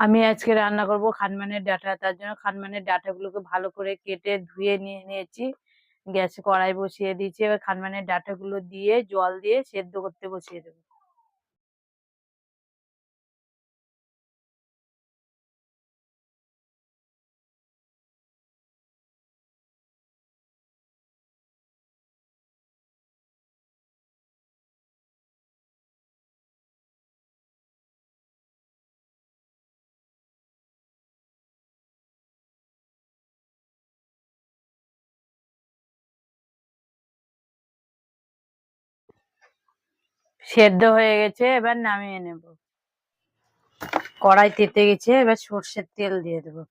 আমি আজকে রান্না করব খানমানের ডাঁটা। তার জন্য খানমানের ডাঁটাগুলোকে ভালো করে কেটে ধুয়ে নিয়ে নিয়েছি। গ্যাসে কড়াই বসিয়ে দিয়েছি। এবার খানমানের ডাঁটাগুলো দিয়ে জল দিয়ে সেদ্ধ করতে বসিয়ে দেবো। সেদ্ধ হয়ে গেছে, এবার নামিয়ে নেব। কড়াই তেতে গেছে, এবার সর্ষের তেল দিয়ে দেবো।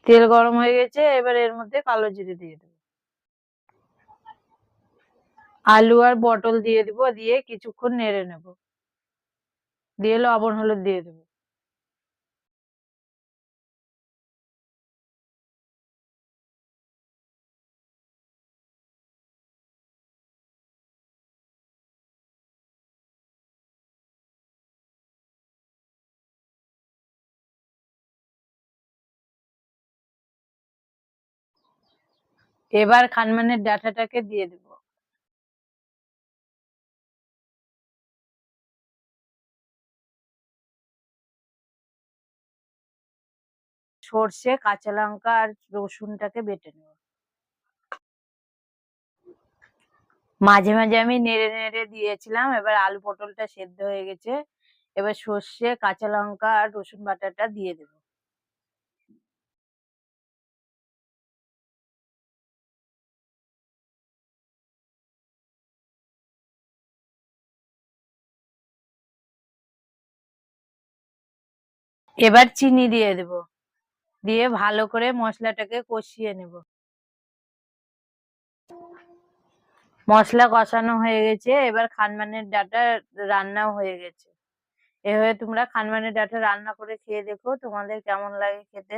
তেল গরম হয়ে গেছে, এবার এর মধ্যে কালো জিরে দিয়ে দেবো। আলু আর পটল দিয়ে দিব, দিয়ে কিছুক্ষণ নেড়ে নেব। দিয়ে লবণ হলুদ দিয়ে দেবো। এবার খানমানের ডাঁটাটাকে দিয়ে দেবো। সর্ষে, কাঁচা লঙ্কা আর রসুনটাকে বেটে নেব। মাঝে মাঝে আমি নেড়ে নেড়ে দিয়েছিলাম। এবার আলু পটলটা সেদ্ধ হয়ে গেছে। এবার সর্ষে, কাঁচা লঙ্কা আর রসুন বাটাটা দিয়ে দেব। এবার চিনি দিয়ে দেব। দিয়ে ভালো করে মশলাটাকে কষিয়ে নেব। মশলা কষানো হয়ে গেছে, এবার খানমানের ডাঁটা রান্নাও হয়ে গেছে। এভাবে তোমরা খানমানের ডাঁটা রান্না করে খেয়ে দেখো, তোমাদের কেমন লাগে খেতে।